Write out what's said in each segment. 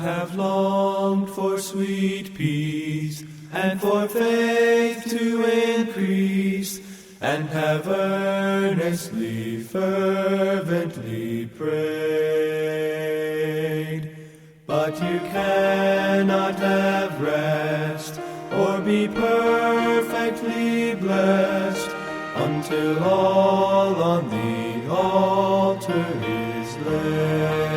have longed for sweet peace, and for faith to increase, and have earnestly, fervently prayed. But you cannot have rest, or be perfectly blessed, until all on the altar is laid.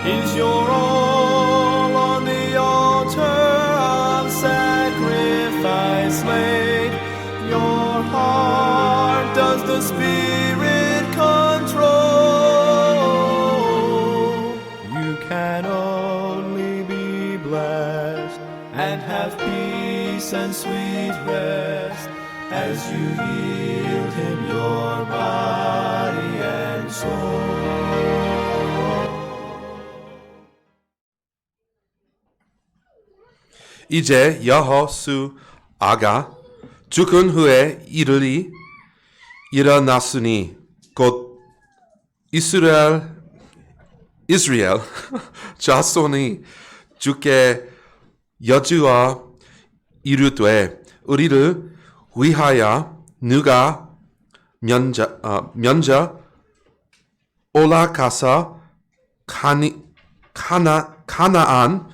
Is your all on the altar of sacrifice laid? Your heart does the Spirit control? You can only be blessed and have peace and sweet rest as you yield Him your body and soul. 이제 여호수아가 죽은 후에 일이 일어났으니 곧 이스라엘 자손이 주께 여쭈어 이르되 우리를 위하여 누가 먼저 올라가서 가나안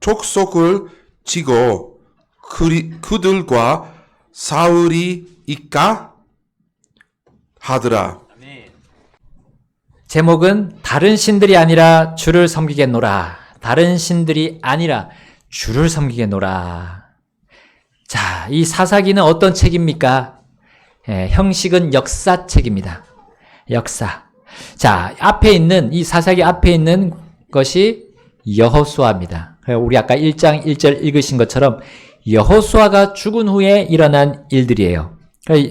족속을 치고 그들과 싸우리이까 하더라. 제목은 다른 신들이 아니라 주를 섬기겠노라. 다른 신들이 아니라 주를 섬기겠노라. 자, 이 사사기는 어떤 책입니까? 형식은 역사책입니다. 역사. 자, 앞에 있는 이 사사기 앞에 있는 것이 여호수아입니다. 우리 아까 1장 1절 읽으신 것처럼 여호수아가 죽은 후에 일어난 일들이에요.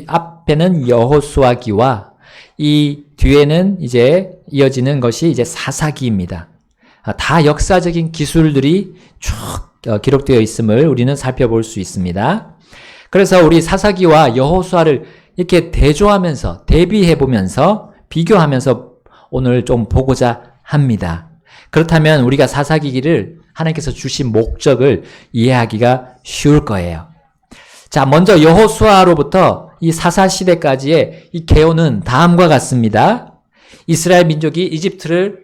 앞에는 여호수아기와 이 뒤에는 이제 이어지는 것이 이제 사사기입니다. 다 역사적인 기술들이 쭉 기록되어 있음을 우리는 살펴볼 수 있습니다. 그래서 우리 사사기와 여호수아를 이렇게 대조하면서 대비해보면서 비교하면서 오늘 좀 보고자 합니다. 그렇다면 우리가 사사기를 하나님께서 주신 목적을 이해하기가 쉬울 거예요. 자, 먼저 여호수아로부터 이 사사시대까지의 이 개요는 다음과 같습니다. 이스라엘 민족이 이집트를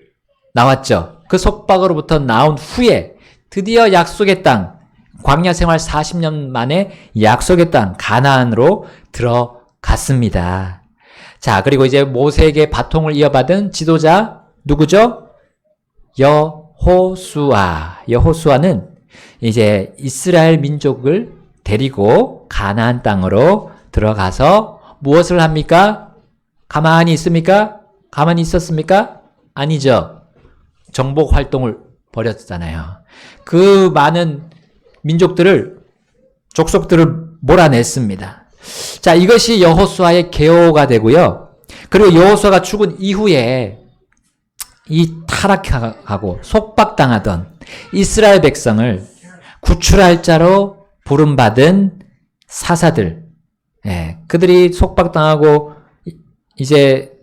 나왔죠. 그 속박으로부터 나온 후에 드디어 약속의 땅, 광야 생활 40년 만에 약속의 땅 가나안으로 들어갔습니다. 자, 그리고 이제 모세에게 바통을 이어받은 지도자 누구죠? 여호수아는 이제 이스라엘 민족을 데리고 가나안 땅으로 들어가서 무엇을 합니까? 가만히 있습니까? 가만히 있었습니까? 아니죠. 정복 활동을 벌였잖아요. 그 많은 민족들을, 족속들을 몰아냈습니다. 자, 이것이 여호수아의 계호가 되고요. 그리고 여호수아가 죽은 이후에 이 타락하고 속박당하던 이스라엘 백성을 구출할 자로 부름받은 사사들, 그들이 속박당하고 이제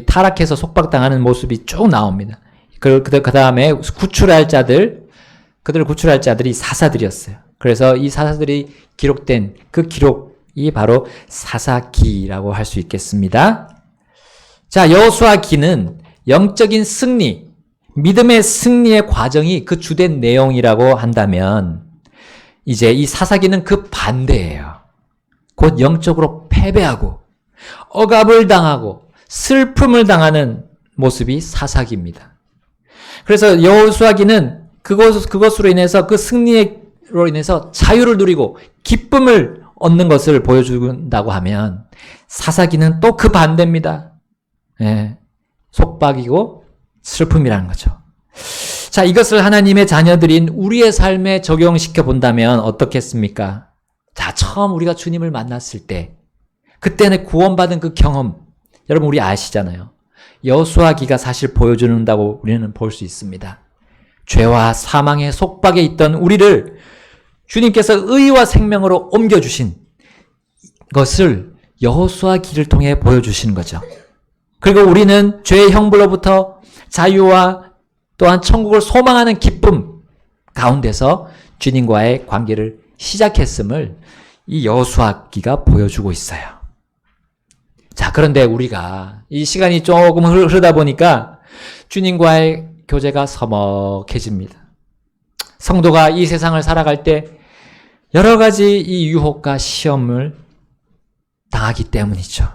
타락해서 속박당하는 모습이 쭉 나옵니다. 그 다음에 그들을 구출할 자들이 사사들이었어요. 그래서 이 사사들이 기록된 그 기록이 바로 사사기라고 할 수 있겠습니다. 자, 여호수아기는 영적인 승리, 믿음의 승리의 과정이 그 주된 내용이라고 한다면 이제 이 사사기는 그 반대예요. 곧 영적으로 패배하고 억압을 당하고 슬픔을 당하는 모습이 사사기입니다. 그래서 여호수아기는 그것으로 인해서 그 승리로 인해서 자유를 누리고 기쁨을 얻는 것을 보여준다고 하면 사사기는 또 그 반대입니다. 속박이고 슬픔이라는 거죠. 자, 이것을 하나님의 자녀들인 우리의 삶에 적용시켜 본다면 어떻겠습니까? 자, 처음 우리가 주님을 만났을 때 그때는 구원받은 그 경험, 여러분 우리 아시잖아요. 여호수아기가 사실 보여준다고 우리는 볼 수 있습니다. 죄와 사망의 속박에 있던 우리를 주님께서 의와 생명으로 옮겨주신 것을 여호수아기를 통해 보여주시는 거죠. 그리고 우리는 죄의 형벌로부터 자유와 또한 천국을 소망하는 기쁨 가운데서 주님과의 관계를 시작했음을 이 여호수아기가 보여주고 있어요. 자, 그런데 우리가 이 시간이 조금 흐르다 보니까 주님과의 교제가 서먹해집니다. 성도가 이 세상을 살아갈 때 여러 가지 이 유혹과 시험을 당하기 때문이죠.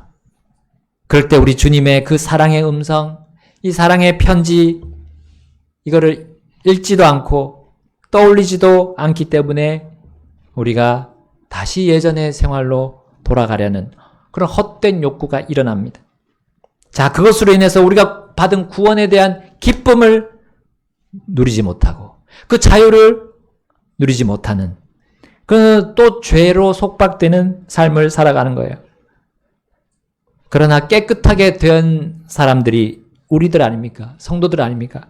그럴 때 우리 주님의 그 사랑의 음성, 이 사랑의 편지, 이거를 읽지도 않고 떠올리지도 않기 때문에 우리가 다시 예전의 생활로 돌아가려는 그런 헛된 욕구가 일어납니다. 자, 그것으로 인해서 우리가 받은 구원에 대한 기쁨을 누리지 못하고 그 자유를 누리지 못하는 그 또 죄로 속박되는 삶을 살아가는 거예요. 그러나 깨끗하게 된 사람들이 우리들 아닙니까? 성도들 아닙니까?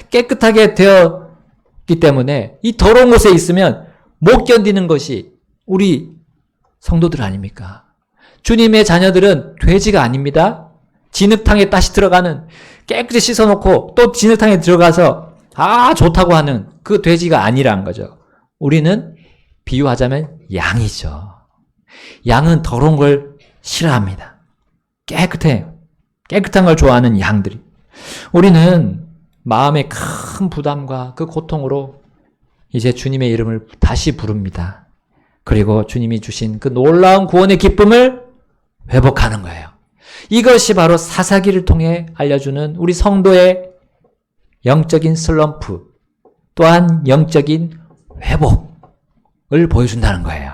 깨끗하게 되었기 때문에 이 더러운 곳에 있으면 못 견디는 것이 우리 성도들 아닙니까? 주님의 자녀들은 돼지가 아닙니다. 진흙탕에 다시 들어가는, 깨끗이 씻어놓고 또 진흙탕에 들어가서 좋다고 하는 그 돼지가 아니란 거죠. 우리는 비유하자면 양이죠. 양은 더러운 걸 싫어합니다. 깨끗해요. 깨끗한 걸 좋아하는 양들이. 우리는 마음의 큰 부담과 그 고통으로 이제 주님의 이름을 다시 부릅니다. 그리고 주님이 주신 그 놀라운 구원의 기쁨을 회복하는 거예요. 이것이 바로 사사기를 통해 알려주는 우리 성도의 영적인 슬럼프, 또한 영적인 회복을 보여준다는 거예요.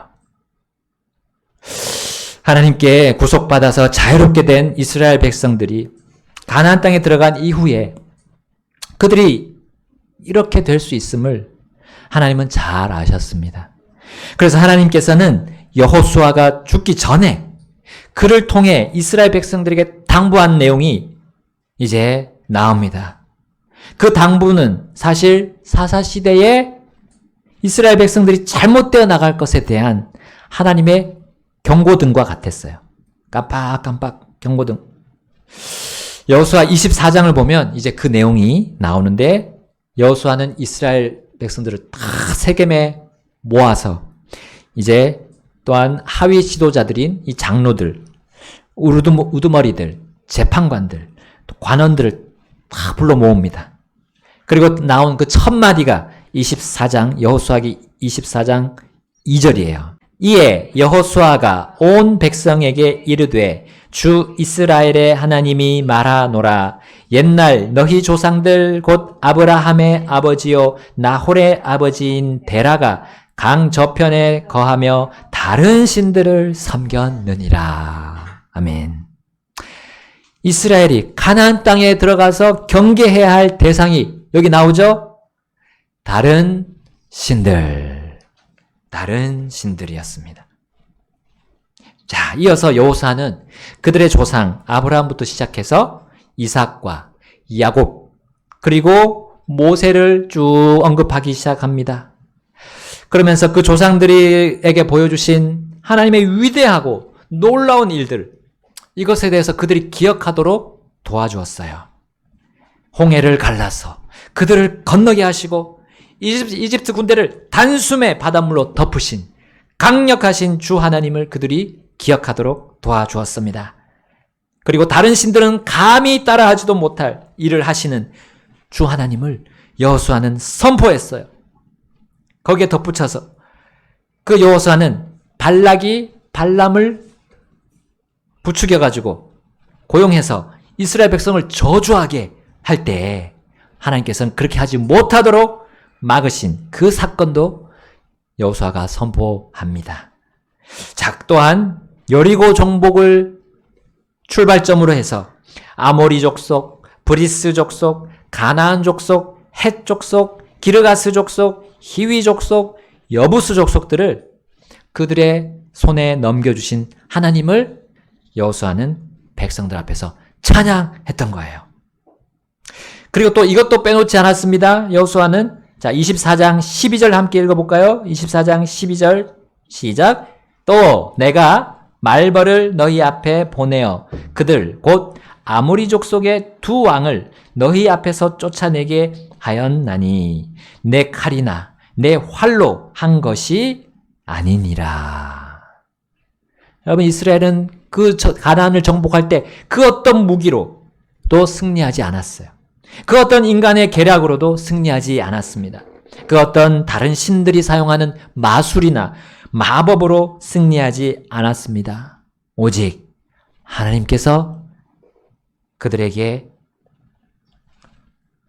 하나님께 구속받아서 자유롭게 된 이스라엘 백성들이 가나안 땅에 들어간 이후에 그들이 이렇게 될 수 있음을 하나님은 잘 아셨습니다. 그래서 하나님께서는 여호수아가 죽기 전에 그를 통해 이스라엘 백성들에게 당부한 내용이 이제 나옵니다. 그 당부는 사실 사사시대에 이스라엘 백성들이 잘못되어 나갈 것에 대한 하나님의 경고등과 같았어요. 깜빡깜빡 경고등. 여호수아 24장을 보면 이제 그 내용이 나오는데, 여호수아는 이스라엘 백성들을 다 세겜에 모아서 이제 또한 하위 지도자들인 이 장로들, 우두머리들, 재판관들, 또 관원들을 다 불러 모읍니다. 그리고 나온 그 첫 마디가 24장, 여호수아기 24장 2절이에요. 이에 여호수아가 온 백성에게 이르되 주 이스라엘의 하나님이 말하노라. 옛날 너희 조상들 곧 아브라함의 아버지요 나홀의 아버지인 데라가 강 저편에 거하며 다른 신들을 섬겼느니라. 아멘. 이스라엘이 가나안 땅에 들어가서 경계해야 할 대상이 여기 나오죠? 다른 신들이었습니다. 자, 이어서 여호수아는 그들의 조상 아브라함부터 시작해서 이삭과 야곱, 그리고 모세를 쭉 언급하기 시작합니다. 그러면서 그 조상들에게 보여주신 하나님의 위대하고 놀라운 일들, 이것에 대해서 그들이 기억하도록 도와주었어요. 홍해를 갈라서 그들을 건너게 하시고 이집트 군대를 단숨에 바닷물로 덮으신 강력하신 주 하나님을 그들이 기억하도록 도와주었습니다. 그리고 다른 신들은 감히 따라하지도 못할 일을 하시는 주 하나님을 여호수아는 선포했어요. 거기에 덧붙여서 그 여호수아는 발락이 발람을 부추겨가지고 고용해서 이스라엘 백성을 저주하게 할 때 하나님께서는 그렇게 하지 못하도록 막으신 그 사건도 여호수아가 선포합니다. 자, 또한 여리고 정복을 출발점으로 해서 아모리 족속, 브리스 족속, 가나안 족속, 헷 족속, 기르가스 족속, 히위 족속, 여부스 족속들을 그들의 손에 넘겨주신 하나님을 여호수아는 백성들 앞에서 찬양했던 거예요. 그리고 또 이것도 빼놓지 않았습니다. 여호수아는 자 24장 12절 함께 읽어볼까요? 24장 12절 시작. 또 내가 말벌을 너희 앞에 보내어 그들 곧 아모리 족속의 두 왕을 너희 앞에서 쫓아내게 하였나니 내 칼이나 내 활로 한 것이 아니니라. 여러분, 이스라엘은 가나안을 정복할 때 그 어떤 무기로도 승리하지 않았어요. 그 어떤 인간의 계략으로도 승리하지 않았습니다. 그 어떤 다른 신들이 사용하는 마술이나 마법으로 승리하지 않았습니다. 오직 하나님께서 그들에게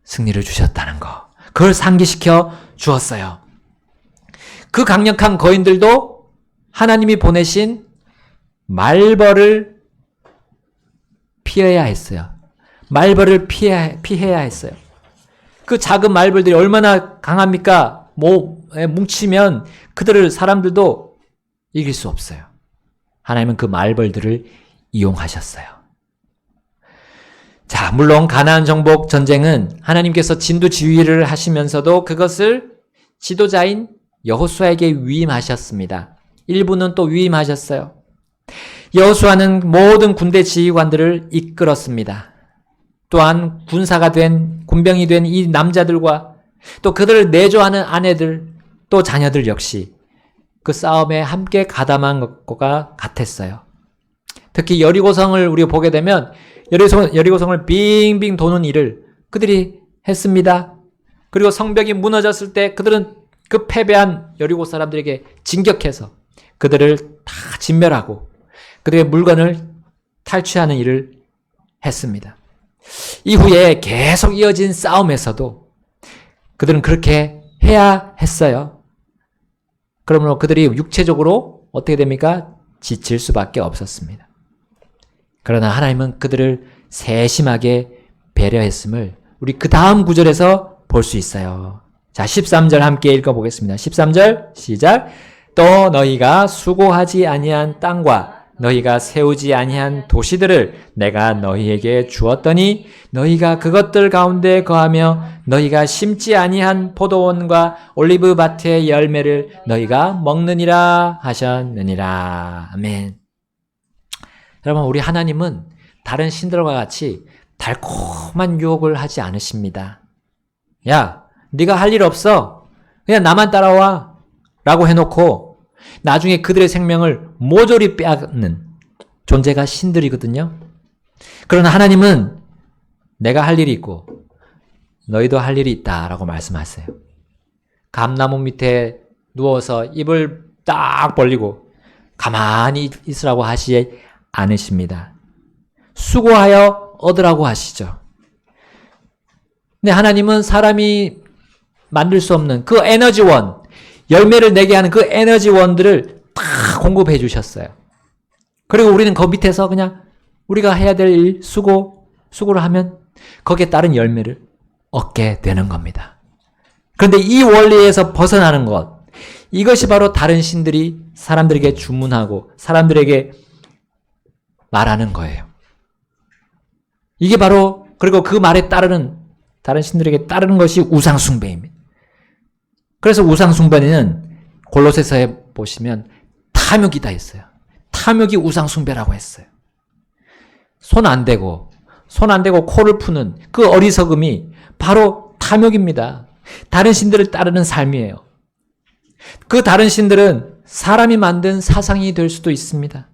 승리를 주셨다는 거, 그걸 상기시켜 주었어요. 그 강력한 거인들도 하나님이 보내신 말벌을 피해야 했어요. 말벌을 피해야 했어요. 그 작은 말벌들이 얼마나 강합니까? 몸에 뭉치면 그들을 사람들도 이길 수 없어요. 하나님은 그 말벌들을 이용하셨어요. 자, 물론 가나안 정복 전쟁은 하나님께서 진두지휘를 하시면서도 그것을 지도자인 여호수아에게 위임하셨습니다. 일부는 또 위임하셨어요. 여호수아는 모든 군대 지휘관들을 이끌었습니다. 또한 군병이 된 이 남자들과 또 그들을 내조하는 아내들, 또 자녀들 역시 그 싸움에 함께 가담한 것과 같았어요. 특히 여리고성을 우리가 보게 되면 여리고성을 빙빙 도는 일을 그들이 했습니다. 그리고 성벽이 무너졌을 때 그들은 그 패배한 여리고 사람들에게 진격해서 그들을 다 진멸하고 그들의 물건을 탈취하는 일을 했습니다. 이후에 계속 이어진 싸움에서도 그들은 그렇게 해야 했어요. 그러므로 그들이 육체적으로 어떻게 됩니까? 지칠 수밖에 없었습니다. 그러나 하나님은 그들을 세심하게 배려했음을 우리 그 다음 구절에서 볼 수 있어요. 자, 13절 함께 읽어보겠습니다. 13절 시작. 또 너희가 수고하지 아니한 땅과 너희가 세우지 아니한 도시들을 내가 너희에게 주었더니 너희가 그것들 가운데 거하며 너희가 심지 아니한 포도원과 올리브 밭의 열매를 너희가 먹느니라 하셨느니라. 아멘. 여러분, 우리 하나님은 다른 신들과 같이 달콤한 유혹을 하지 않으십니다. 야, 네가 할 일 없어. 그냥 나만 따라와. 라고 해놓고 나중에 그들의 생명을 모조리 빼앗는 존재가 신들이거든요. 그러나 하나님은 내가 할 일이 있고 너희도 할 일이 있다라고 말씀하세요. 감나무 밑에 누워서 입을 딱 벌리고 가만히 있으라고 하시지 않으십니다. 수고하여 얻으라고 하시죠. 근데 하나님은 사람이 만들 수 없는 그 에너지원, 열매를 내게 하는 그 에너지원들을 다 공급해 주셨어요. 그리고 우리는 그 밑에서 그냥 우리가 해야 될 일, 수고를 하면 거기에 따른 열매를 얻게 되는 겁니다. 그런데 이 원리에서 벗어나는 것, 이것이 바로 다른 신들이 사람들에게 주문하고 사람들에게 말하는 거예요. 이게 바로, 그리고 그 말에 따르는, 다른 신들에게 따르는 것이 우상숭배입니다. 그래서 우상숭배는 골로새서에 보시면 탐욕이다 했어요. 탐욕이 우상숭배라고 했어요. 손 안 대고 코를 푸는 그 어리석음이 바로 탐욕입니다. 다른 신들을 따르는 삶이에요. 그 다른 신들은 사람이 만든 사상이 될 수도 있습니다.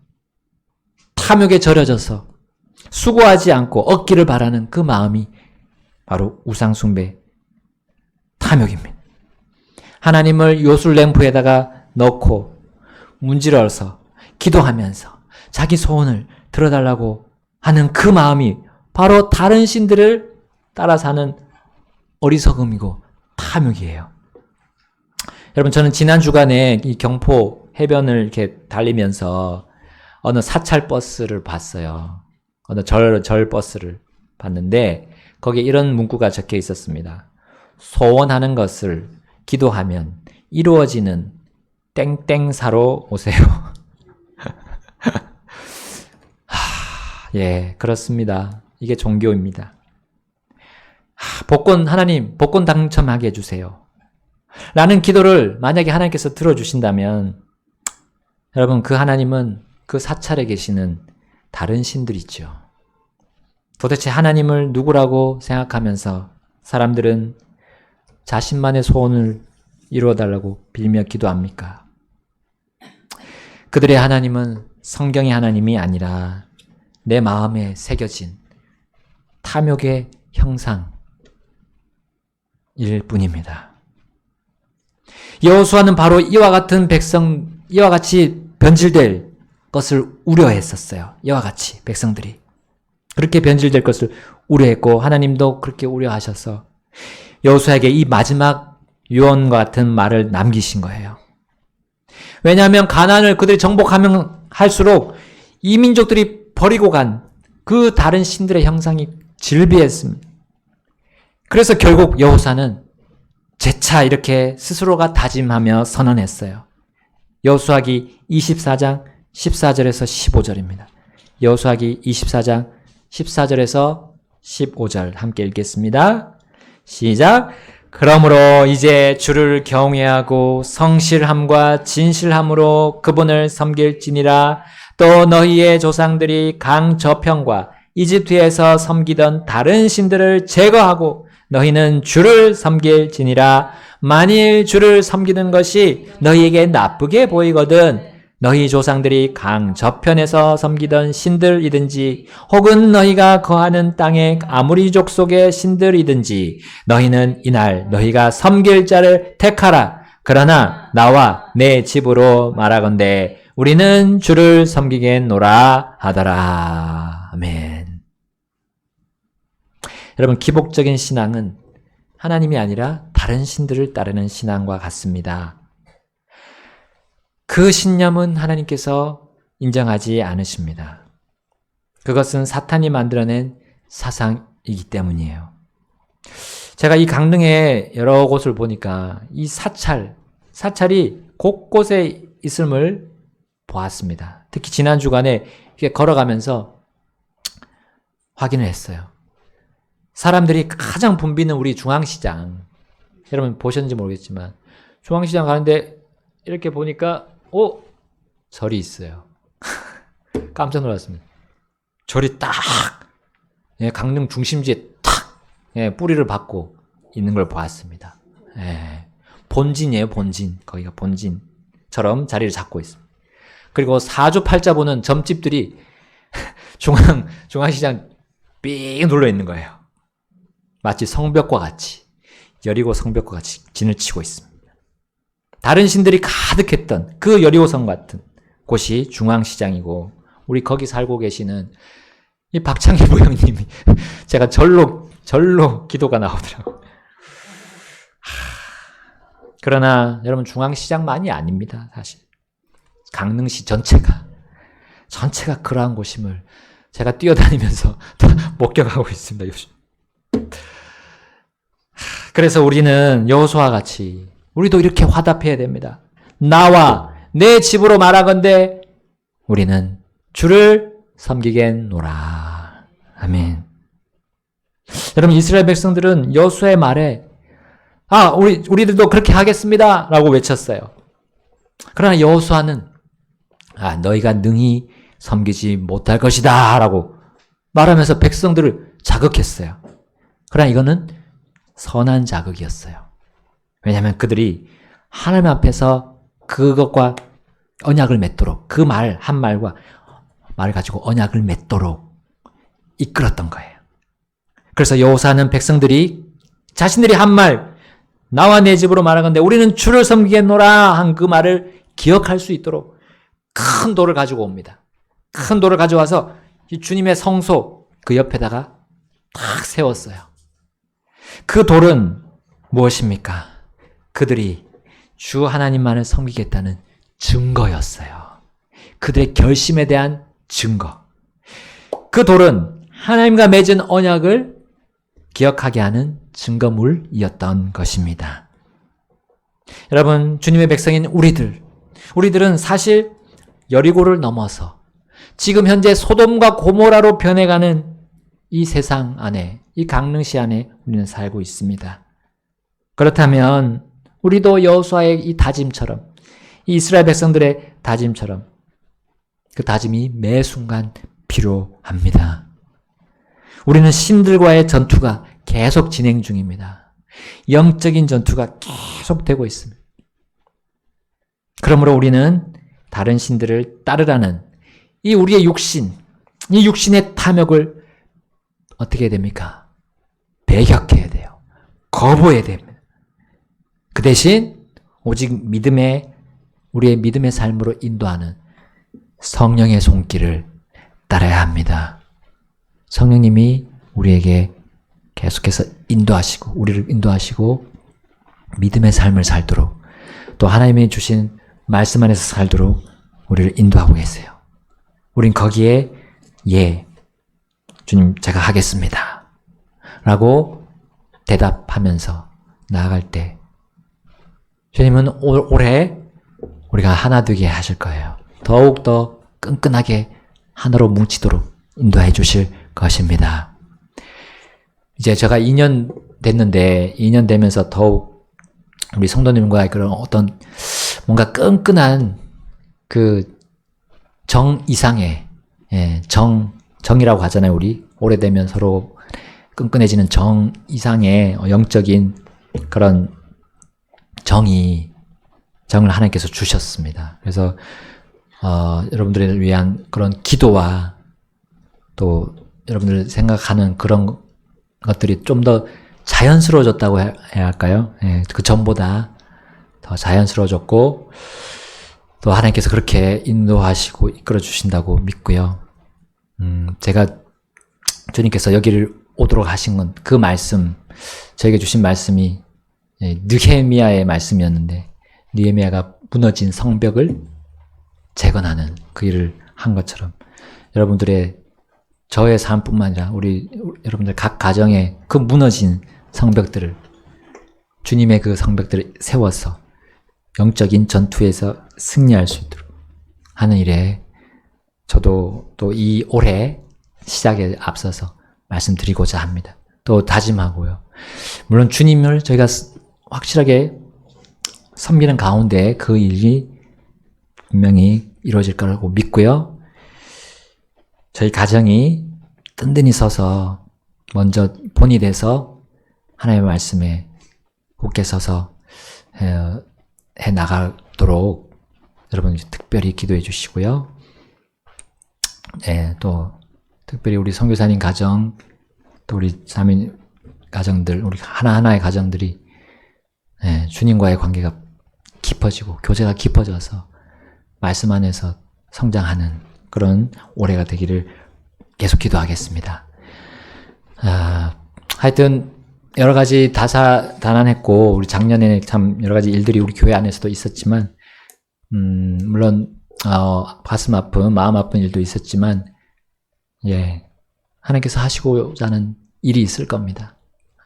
탐욕에 절여져서 수고하지 않고 얻기를 바라는 그 마음이 바로 우상숭배, 탐욕입니다. 하나님을 요술램프에다가 넣고 문지러서 기도하면서 자기 소원을 들어달라고 하는 그 마음이 바로 다른 신들을 따라 사는 어리석음이고 탐욕이에요. 여러분, 저는 지난 주간에 이 경포 해변을 이렇게 달리면서 어느 사찰 버스를 봤어요. 어느 절 버스를 봤는데 거기에 이런 문구가 적혀 있었습니다. 소원하는 것을 기도하면 이루어지는 땡땡사로 오세요. 예, 그렇습니다. 이게 종교입니다. 하나님, 복권 당첨하게 해주세요. 라는 기도를 만약에 하나님께서 들어주신다면, 여러분, 그 하나님은 그 사찰에 계시는 다른 신들이죠. 도대체 하나님을 누구라고 생각하면서 사람들은 자신만의 소원을 이루어달라고 빌며 기도합니까? 그들의 하나님은 성경의 하나님이 아니라 내 마음에 새겨진 탐욕의 형상일 뿐입니다. 여호수아는 바로 이와 같이 변질될 것을 우려했었어요. 이와 같이 백성들이 그렇게 변질될 것을 우려했고 하나님도 그렇게 우려하셔서 여호수아에게 이 마지막 유언과 같은 말을 남기신 거예요. 왜냐하면 가나안을 그들이 정복하면 할수록 이 민족들이 버리고 간 그 다른 신들의 형상이 질비했습니다. 그래서 결국 여호수아는 재차 이렇게 스스로가 다짐하며 선언했어요. 여호수아기 24장 14절에서 15절입니다. 여호수아기 24장 14절에서 15절 함께 읽겠습니다. 시작. 그러므로 이제 주를 경외하고 성실함과 진실함으로 그분을 섬길지니라. 또 너희의 조상들이 강 저편과 이집트에서 섬기던 다른 신들을 제거하고 너희는 주를 섬길지니라. 만일 주를 섬기는 것이 너희에게 나쁘게 보이거든 너희 조상들이 강 저편에서 섬기던 신들이든지 혹은 너희가 거하는 땅의 아무리 족속의 신들이든지 너희는 이날 너희가 섬길 자를 택하라. 그러나 나와 내 집으로 말하건대 우리는 주를 섬기겠노라 하더라. 아멘. 여러분, 기복적인 신앙은 하나님이 아니라 다른 신들을 따르는 신앙과 같습니다. 그 신념은 하나님께서 인정하지 않으십니다. 그것은 사탄이 만들어낸 사상이기 때문이에요. 제가 이 강릉의 여러 곳을 보니까 이 사찰이 곳곳에 있음을 보았습니다. 특히 지난 주간에 이렇게 걸어가면서 확인을 했어요. 사람들이 가장 붐비는 우리 중앙시장, 여러분 보셨는지 모르겠지만 중앙시장 가는데 이렇게 보니까 절이 있어요. 깜짝 놀랐습니다. 절이 딱 강릉 중심지에 탁 뿌리를 받고 있는 걸 보았습니다. 본진이에요, 본진. 거기가 본진처럼 자리를 잡고 있습니다. 그리고 사주팔자 보는 점집들이 중앙시장 삥 눌러 있는 거예요. 마치 성벽과 같이, 여리고 성벽과 같이 진을 치고 있습니다. 다른 신들이 가득했던 그 여리고성 같은 곳이 중앙시장이고, 우리 거기 살고 계시는 이 박창희 부형님이 제가 절로 기도가 나오더라고요. 그러나 여러분, 중앙시장만이 아닙니다. 사실 강릉시 전체가 그러한 곳임을 제가 뛰어다니면서 목격하고 있습니다. 요즘. 그래서 우리는 여호수아와 같이 우리도 이렇게 화답해야 됩니다. 나와 내 집으로 말하건대 우리는 주를 섬기겠노라. 아멘. 여러분, 이스라엘 백성들은 여호수아의 말에 우리들도 그렇게 하겠습니다 라고 외쳤어요. 그러나 여호수아는 너희가 능히 섬기지 못할 것이다 라고 말하면서 백성들을 자극했어요. 그러나 이거는 선한 자극이었어요. 왜냐하면 그들이 하나님 앞에서 그것과 언약을 맺도록, 그 한 말과 말을 가지고 언약을 맺도록 이끌었던 거예요. 그래서 여호수아는 백성들이 자신들이 한 말, 나와 내 집으로 말하건대 우리는 주를 섬기겠노라 한 그 말을 기억할 수 있도록 큰 돌을 가지고 옵니다. 큰 돌을 가져와서 이 주님의 성소 그 옆에다가 탁 세웠어요. 그 돌은 무엇입니까? 그들이 주 하나님만을 섬기겠다는 증거였어요. 그들의 결심에 대한 증거. 그 돌은 하나님과 맺은 언약을 기억하게 하는 증거물이었던 것입니다. 여러분, 주님의 백성인 우리들은 사실 여리고를 넘어서 지금 현재 소돔과 고모라로 변해가는 이 세상 안에, 이 강릉시 안에 우리는 살고 있습니다. 그렇다면 우리도 여호수아의 이 다짐처럼, 이 이스라엘 백성들의 다짐처럼 그 다짐이 매 순간 필요합니다. 우리는 신들과의 전투가 계속 진행 중입니다. 영적인 전투가 계속되고 있습니다. 그러므로 우리는 다른 신들을 따르라는 이 우리의 육신, 이 육신의 탐욕을 어떻게 해야 됩니까? 배격해야 돼요. 거부해야 됩니다. 그 대신 오직 우리의 믿음의 삶으로 인도하는 성령의 손길을 따라야 합니다. 성령님이 우리에게 계속해서 우리를 인도하시고 믿음의 삶을 살도록 또 하나님이 주신 말씀 안에서 살도록 우리를 인도하고 계세요. 우린 거기에 주님 제가 하겠습니다 라고 대답하면서 나아갈 때 주님은 올해 우리가 하나 되게 하실 거예요. 더욱더 끈끈하게 하나로 뭉치도록 인도해 주실 것입니다. 이제 제가 2년 됐는데 2년 되면서 더욱 우리 성도님과의 그런 어떤 뭔가 끈끈한 그 정 이상의 정이라고 하잖아요. 우리 오래되면 서로 끈끈해지는 정 이상의 영적인 그런 정을 하나님께서 주셨습니다. 그래서 여러분들을 위한 그런 기도와 또 여러분들 생각하는 그런 것들이 좀 더 자연스러워졌다고 해야 할까요? 그 전보다 더 자연스러워졌고 또 하나님께서 그렇게 인도하시고 이끌어 주신다고 믿고요. 제가 주님께서 여기를 오도록 하신 건 그 말씀, 저에게 주신 말씀이 느헤미야의 말씀이었는데 느헤미야가 무너진 성벽을 재건하는 그 일을 한 것처럼 여러분들의 저의 삶뿐만 아니라 우리 여러분들 각 가정의 그 무너진 성벽들을 주님의 그 성벽들을 세워서 영적인 전투에서 승리할 수 있도록 하는 일에 저도 또 이 올해 시작에 앞서서 말씀드리고자 합니다. 또 다짐하고요. 물론 주님을 저희가 확실하게 섬기는 가운데 그 일이 분명히 이루어질 거라고 믿고요. 저희 가정이 든든히 서서 먼저 본이 돼서 하나님의 말씀에 굳게 서서 해 나가도록 여러분 특별히 기도해 주시고요. 또 특별히 우리 선교사님 가정, 또 우리 자매 가정들, 우리 하나하나의 가정들이 주님과의 관계가 깊어지고 교제가 깊어져서 말씀 안에서 성장하는 그런 올해가 되기를 계속 기도하겠습니다. 하여튼 여러 가지 다사다난했고 우리 작년에 참 여러 가지 일들이 우리 교회 안에서도 있었지만 물론 가슴 아픈 마음 아픈 일도 있었지만 하나님께서 하시고자 하는 일이 있을 겁니다.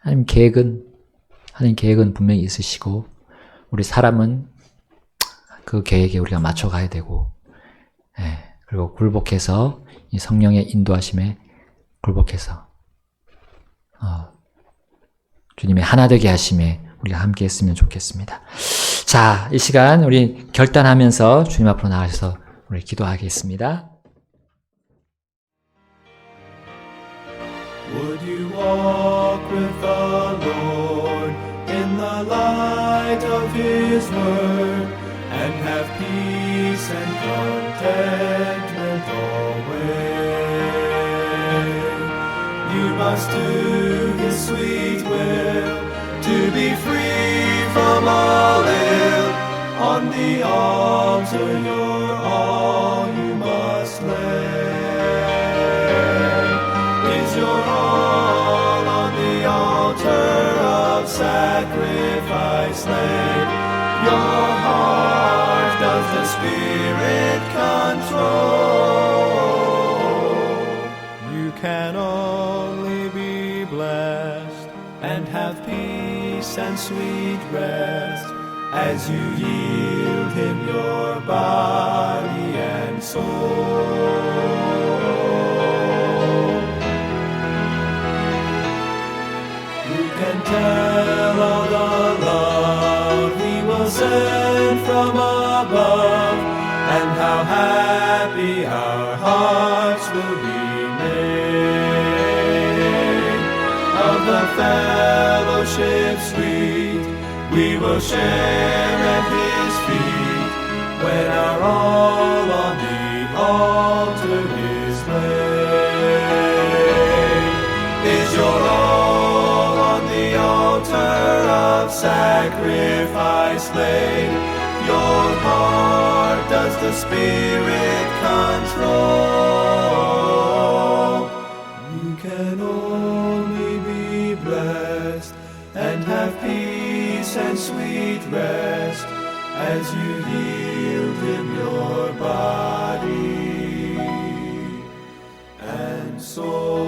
하나님 계획은 분명히 있으시고 우리 사람은 그 계획에 우리가 맞춰가야 되고 그리고 굴복해서 이 성령의 인도하심에 굴복해서 주님의 하나 되게 하심에 우리가 함께 했으면 좋겠습니다. 자, 이 시간 우리 결단하면서 주님 앞으로 나가셔서 우리 기도하겠습니다. Would you walk with the Lord in the light of His word and have peace and contentment always? You must do His sweet will to be free from all ill. On the altar you're all you must lay. Is your all on the altar of sacrifice laid? Your heart does the Spirit control? You can only be blessed and have peace and sweet rest as you yield Him your body and soul. Who can tell all the love He will send from above, and how happy our hearts will be made of the fellowship sweet We will share at His feet when our all on the altar is laid. Is your all on the altar of sacrifice laid? Your heart does the Spirit control? You can only be blessed and have peace and sweet rest as you yield Him your body and soul.